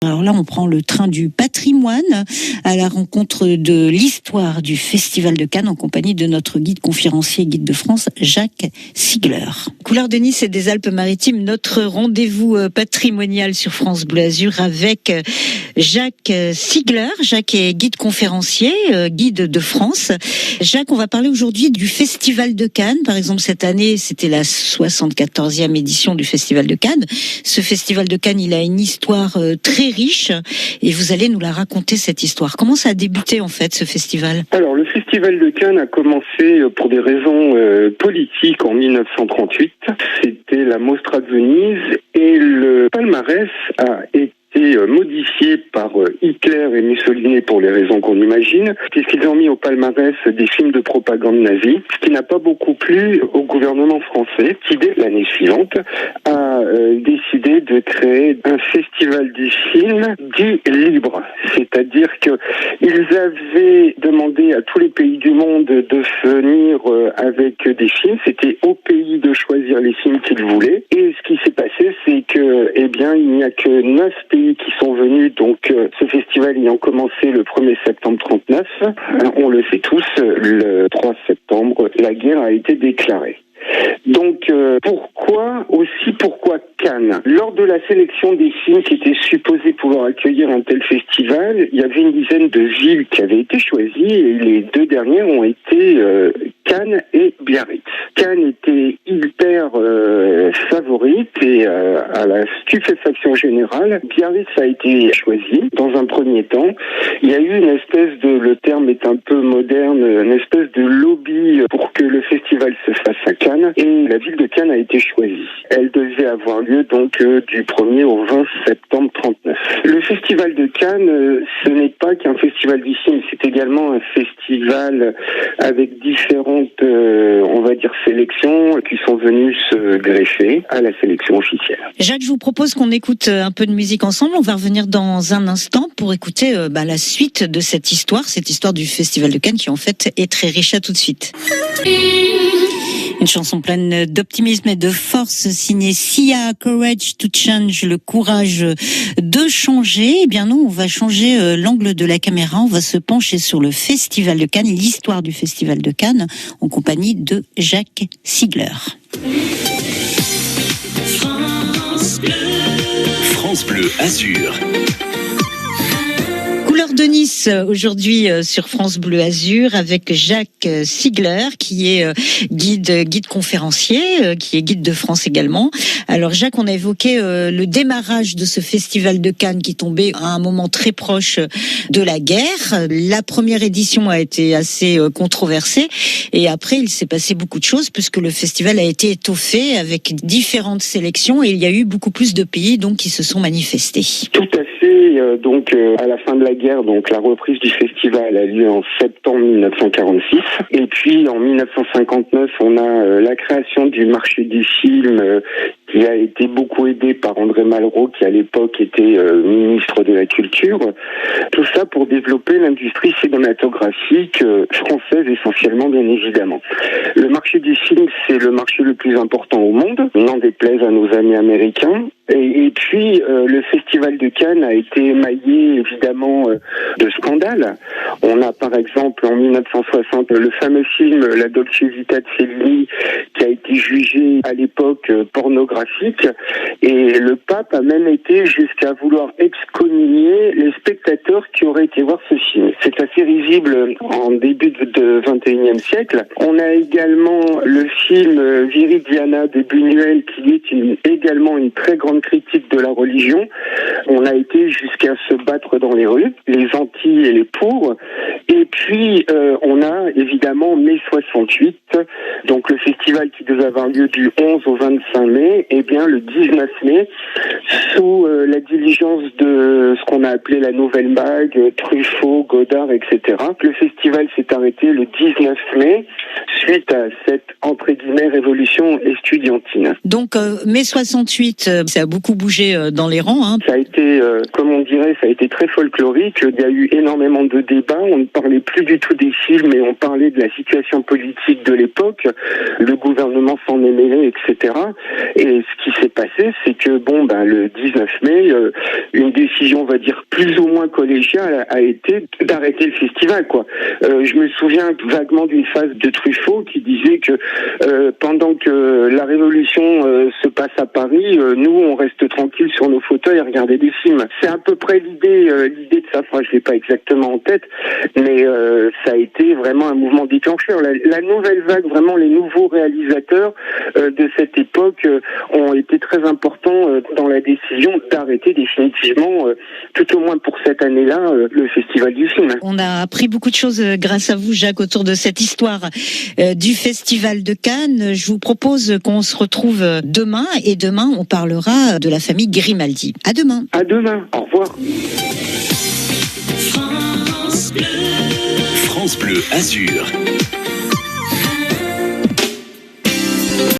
Alors là, on prend le train du patrimoine à la rencontre de l'histoire du Festival de Cannes en compagnie de notre guide conférencier, guide de France, Jacques Sigler. Couleurs de Nice et des Alpes-Maritimes, notre rendez-vous patrimonial sur France Bleu Azur avec Jacques Sigler. Jacques est guide conférencier, guide de France. Jacques, on va parler aujourd'hui du Festival de Cannes. Par exemple, cette année, c'était la 74e édition du Festival de Cannes. Ce Festival de Cannes, il a une histoire très riche et vous allez nous la raconter, cette histoire. Comment ça a débuté en fait, ce festival ? Alors, le Festival de Cannes a commencé pour des raisons politiques en 1938. C'était la Mostra de Venise et le palmarès a été modifié par Hitler et Mussolini pour les raisons qu'on imagine, puisqu'ils ont mis au palmarès des films de propagande nazie, ce qui n'a pas beaucoup plu au gouvernement français, qui dès l'année suivante a décidé de créer un festival du film dit libre, c'est-à-dire qu'ils avaient demandé à tous les pays du monde de venir avec des films, c'était au pays de choisir les films qu'ils voulaient, et ce qui s'est passé, c'est que, il n'y a que 9 pays qui sont venus, donc ce festival ayant commencé le 1er septembre 39, on le sait tous, le 3 septembre, la guerre a été déclarée. Donc pourquoi Cannes ? Lors de la sélection des films qui étaient supposés pouvoir accueillir un tel festival, il y avait une dizaine de villes qui avaient été choisies et les deux dernières ont été Cannes et Biarritz. Cannes était hyper favorite et à la stupéfaction générale, Biarritz a été choisi dans un premier temps. Il y a eu une espèce de, le terme est un peu moderne, une espèce de lobby pour que le festival se fasse à Cannes et la ville de Cannes a été choisie. Elle devait avoir lieu donc du 1er au 20 septembre 39. Le festival de Cannes, ce n'est pas qu'un festival du film, c'est également un festival avec différentes, sélections qui sont venues se greffer à la sélection officielle. Jacques, je vous propose qu'on écoute un peu de musique ensemble. On va revenir dans un instant pour écouter la suite de cette histoire du Festival de Cannes qui en fait est très riche. À tout de suite. Une chanson pleine d'optimisme et de force signée Sia, Courage to Change, le courage de changer. Eh bien nous, on va changer l'angle de la caméra. On va se pencher sur le Festival de Cannes, l'histoire du Festival de Cannes, en compagnie de Jacques Sigler. France Bleu Azur. Couleurs de Nice aujourd'hui sur France Bleu Azur avec Jacques Sigler qui est guide conférencier, qui est guide de France également. Alors Jacques, on a évoqué le démarrage de ce festival de Cannes qui tombait à un moment très proche de la guerre. La première édition a été assez controversée et après il s'est passé beaucoup de choses puisque le festival a été étoffé avec différentes sélections et il y a eu beaucoup plus de pays donc qui se sont manifestés. Tout à fait. À la fin de la guerre, donc la reprise du festival a lieu en septembre 1946. Et puis en 1959, on a la création du marché du film qui a été beaucoup aidé par André Malraux, qui à l'époque était ministre de la Culture. Tout ça pour développer l'industrie cinématographique française essentiellement, bien évidemment. Le marché du film, c'est le marché le plus important au monde, n'en déplaise à nos amis américains. Et puis, le Festival de Cannes a été émaillé, évidemment, de scandales. On a, par exemple, en 1960, le fameux film La Dolce Vita de Fellini, qui a été jugé à l'époque pornographique. Et le pape a même été jusqu'à vouloir excommunier les spectateurs qui auraient été voir ce film. C'est assez risible en début de 21e siècle. On a également le film Viridiana de Buñuel, qui est également une très grande critique de la religion. On a été jusqu'à se battre dans les rues, les anti et les pour. Et puis, on a évidemment mai 68, donc le festival qui devait avoir lieu du 11 au 25 mai, eh bien le 19 mai, sous la diligence de ce qu'on a appelé la Nouvelle Vague, Truffaut, Godard, etc. Le festival s'est arrêté le 19 mai, suite à cette entre guillemets, révolution estudiantine. Donc, mai 68, ça a beaucoup bougé dans les rangs. Hein. Ça a été, comme on dirait, ça a été très folklorique. Il y a eu énormément de débats. On ne parlait plus du tout des films, mais on parlait de la situation politique de l'époque. Le gouvernement s'en est mêlé, etc. Et ce qui s'est passé, c'est que, le 19 mai, une décision, on va dire, plus ou moins collégiale a été d'arrêter le festival, quoi. Je me souviens vaguement d'une phrase de Truffaut qui disait que pendant que la révolution se passe à Paris, nous, on reste tranquille sur nos fauteuils à regarder des films. C'est à peu près l'idée de sa phrase. Je l'ai pas exactement en tête, mais ça a été vraiment un mouvement déclencheur. La nouvelle vague, vraiment les nouveaux réalisateurs de cette époque ont été très importants dans la décision d'arrêter définitivement, tout au moins pour cette année-là, le Festival du film. On a appris beaucoup de choses grâce à vous, Jacques, autour de cette histoire du Festival de Cannes. Je vous propose qu'on se retrouve demain, et demain, on parlera de la famille Grimaldi. À demain. À demain. Au revoir. France Bleu Azur.